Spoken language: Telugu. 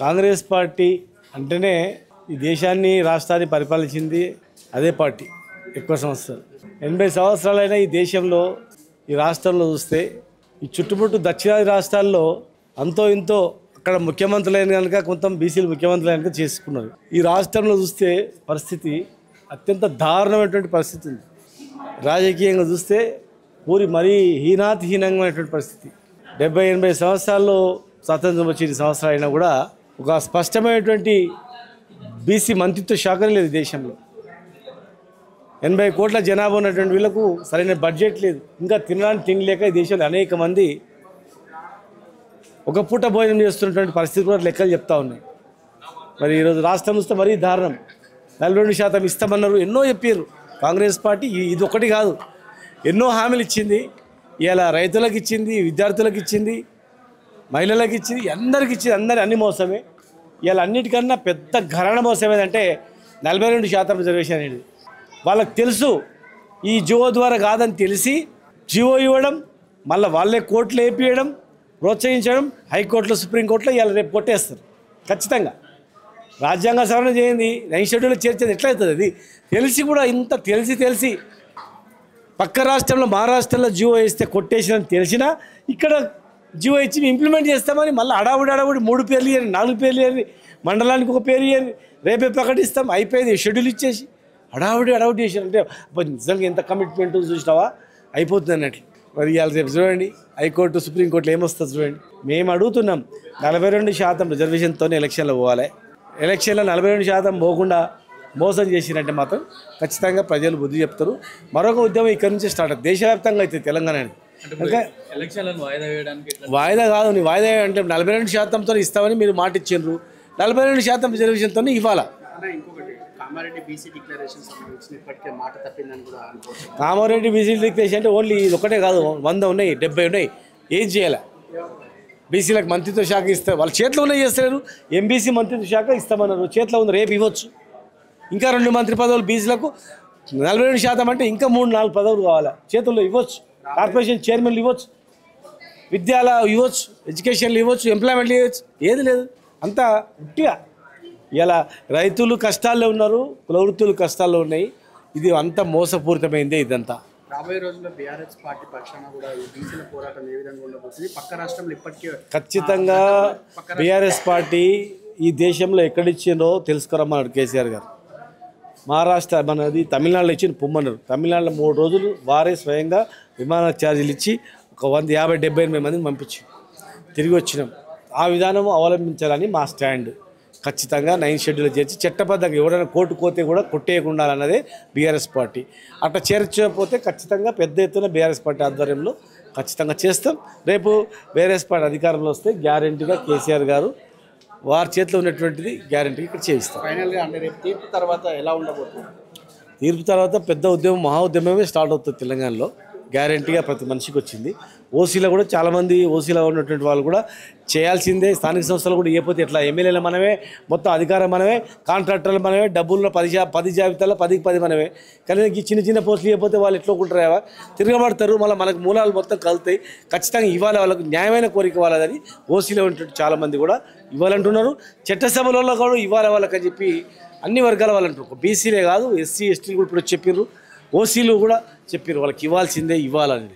కాంగ్రెస్ పార్టీ అంటేనే ఈ దేశాన్ని రాష్ట్రాన్ని పరిపాలించింది అదే పార్టీ ఎక్కువ సంవత్సరాలు 80 సంవత్సరాలైన ఈ దేశంలో ఈ రాష్ట్రంలో చూస్తే ఈ చుట్టుముట్టు దక్షిణాది రాష్ట్రాల్లో అంతో ఇంతో అక్కడ ముఖ్యమంత్రులైన కనుక కొంత బీసీలు ముఖ్యమంత్రులు కనుక చేసుకున్నారు. ఈ రాష్ట్రంలో చూస్తే పరిస్థితి అత్యంత దారుణమైనటువంటి పరిస్థితి ఉంది. రాజకీయంగా చూస్తే మరీ హీనాతిహీనంగామైనటువంటి పరిస్థితి. 70-80 సంవత్సరాల్లో స్వాతంత్రం వచ్చి సంవత్సరాలు అయినా కూడా ఒక స్పష్టమైనటువంటి బీసీ మంత్రిత్వ శాఖనే లేదు దేశంలో. 80 కోట్ల జనాభా ఉన్నటువంటి వీళ్ళకు సరైన బడ్జెట్ లేదు. ఇంకా తినడానికి తిండి లేక ఈ దేశంలో అనేక మంది ఒక పూట భోజనం చేస్తున్నటువంటి పరిస్థితి కూడా లెక్కలు చెప్తా ఉన్నాయి. మరి ఈరోజు రాష్ట్రం వస్తే మరీ దారుణం. 42% ఇస్తామన్నారు, ఎన్నో చెప్పారు కాంగ్రెస్ పార్టీ. ఇది ఒకటి కాదు, ఎన్నో హామీలు ఇచ్చింది. ఇలా రైతులకు ఇచ్చింది, విద్యార్థులకు ఇచ్చింది, మహిళలకు ఇచ్చింది, అందరికి ఇచ్చింది. అన్ని మోసమే. ఇలా అన్నిటికన్నా పెద్ద ఘరణ మోసం ఏదంటే 42% రిజర్వేషన్ అనేది. వాళ్ళకి తెలుసు ఈ జియో ద్వారా కాదని తెలిసి జియో ఇవ్వడం, మళ్ళీ వాళ్ళే కోర్టులు వేపియడం, ప్రోత్సహించడం, హైకోర్టులో సుప్రీంకోర్టులో ఇవాళ రేపు కొట్టేస్తారు ఖచ్చితంగా. రాజ్యాంగ సవరణ చేయండి, 9 షెడ్యూల్లో చేర్చేది ఎట్లయితుంది? అది తెలిసి కూడా ఇంత తెలిసి పక్క రాష్ట్రంలో మహారాష్ట్రలో జియో వేస్తే కొట్టేసినని తెలిసినా ఇక్కడ జియో ఇచ్చి ఇంప్లిమెంట్ చేస్తామని మళ్ళీ అడావుడి 3 పేర్లు ఇవ్వండి, 4 పేర్లు ఇవ్వండి, మండలానికి ఒక పేరు ఇవ్వండి, రేపే ప్రకటిస్తాం, అయిపోయింది షెడ్యూల్ ఇచ్చేసి అడావుడి చేశారు. అంటే నిజంగా ఎంత కమిట్మెంట్ చూసినావా, అయిపోతుంది అన్నట్లు. మరి ఇవాళ రేపు చూడండి హైకోర్టు సుప్రీంకోర్టులో ఏమొస్తుంది చూడండి. మేము అడుగుతున్నాం 42% రిజర్వేషన్తో ఎలక్షన్లో పోవాలి. ఎలక్షన్లో 42% పోకుండా మోసం చేసినట్టే మాత్రం ఖచ్చితంగా ప్రజలు బుద్ధి చెప్తారు. మరొక ఉద్యమం ఇక్కడి నుంచి స్టార్ట్ అవుతుంది, దేశవ్యాప్తంగా అవుతుంది తెలంగాణ. వాయిదా కాదు, నీ వాయిదా అంటే 42%తో ఇస్తామని మీరు మాట ఇచ్చిండ్రు, 42% రిజర్వేషన్తో ఇవ్వాలా. కామారెడ్డి బీసీ డిక్లరేషన్ అంటే ఓన్లీ ఇది ఒకటే కాదు, 100 ఉన్నాయి, 70 ఉన్నాయి. ఏం చేయాలి? బీసీలకు మంత్రిత్వ శాఖ ఇస్తారు, వాళ్ళ చేతిలో ఉన్నాయి చేస్తారు. ఎంబీసీ మంత్రిత్వ శాఖ ఇస్తామన్నారు, చేతిలో ఉంది, రేపు ఇవ్వచ్చు. ఇంకా 2 మంత్రి పదవులు బీసీలకు. 42% అంటే ఇంకా 3-4 పదవులు కావాలా, చేతుల్లో ఇవ్వచ్చు. కార్పొరేషన్ చైర్మన్లు ఇవ్వచ్చు, విద్యాలయాలు ఇవ్వచ్చు, ఎడ్యుకేషన్లు ఇవ్వచ్చు, ఎంప్లాయ్మెంట్లు ఇవ్వచ్చు. ఏది లేదు, అంతా ఉట్టిగా. ఇలా రైతులు కష్టాల్లో ఉన్నారు, కుల వృత్తులు కష్టాల్లో ఉన్నాయి. ఇది అంత మోసపూరితమైందే ఇదంతా. రాబోయే రోజుల్లో బీఆర్ఎస్ పార్టీ పక్షాన కూడా బీసీల పోరాటం ఏ విధంగా ఉండబోతుంది? పక్క రాష్ట్రంలో ఇప్పటికే ఖచ్చితంగా బీఆర్ఎస్ పార్టీ ఈ దేశంలో ఎక్కడిచ్చిందో తెలుసుకురమ్మన్నాడు కేసీఆర్ గారు. మహారాష్ట్ర మనది తమిళనాడులో ఇచ్చిన పొమ్మన్నారు. తమిళనాడులో 3 రోజులు వారే స్వయంగా విమాన ఛార్జీలు ఇచ్చి ఒక 150-78 మందిని పంపించి తిరిగి వచ్చినాం. ఆ విధానం అవలంబించాలని మా స్టాండ్. ఖచ్చితంగా 9 షెడ్యూల్ చేర్చి చట్టబద్ధంగా ఎవరైనా కోర్టు కోతే కూడా కొట్టేయకుండా అన్నదే బీఆర్ఎస్ పార్టీ. అట్లా చేర్చకపోతే ఖచ్చితంగా పెద్ద ఎత్తున బీఆర్ఎస్ పార్టీ ఆధ్వర్యంలో ఖచ్చితంగా చేస్తాం. రేపు బీఆర్ఎస్ పార్టీ అధికారంలో వస్తే గ్యారెంటీగా కేసీఆర్ గారు వారి చేతిలో ఉన్నటువంటిది గ్యారెంటీగా ఇక్కడ చేయిస్తాం. ఫైనల్గా అంటే రేపు తీర్పు తర్వాత ఎలా ఉండబోతుంది? తీర్పు తర్వాత పెద్ద ఉద్యమం, మహా ఉద్యమమే స్టార్ట్ అవుతుంది తెలంగాణలో. గ్యారెంటీగా ప్రతి మనిషికి వచ్చింది. ఓసీలో కూడా చాలామంది ఓసీలో ఉన్నటువంటి వాళ్ళు కూడా చేయాల్సిందే. స్థానిక సంస్థలు కూడా ఇవ్వకపోతే ఎట్లా? ఎమ్మెల్యేలు మనమే, మొత్తం అధికారం మనమే, కాంట్రాక్టర్లు మనమే, డబ్బుల్లో 10 జాబితాలో 10కి 10 మనమే. కానీ చిన్న పోస్టులు ఇవ్వకపోతే వాళ్ళు ఎట్లా కుంటారా? తిరగబడతారు. మళ్ళీ మనకు మూలాలు మొత్తం కలుతాయి. ఖచ్చితంగా ఇవ్వాలి, వాళ్ళకు న్యాయమైన కోరిక వాళ్ళదని ఓసీలో ఉన్నటువంటి చాలామంది కూడా ఇవ్వాలంటున్నారు. చట్టసభలలో కూడా ఇవ్వాలి వాళ్ళకని చెప్పి అన్ని వర్గాల వాళ్ళు అంటారు. బీసీలే కాదు, ఎస్సీ ఎస్టీలు కూడా ఇప్పుడు చెప్పారు, ఓసీలు కూడా చెప్పారు వాళ్ళకి ఇవ్వాల్సిందే ఇవ్వాలని.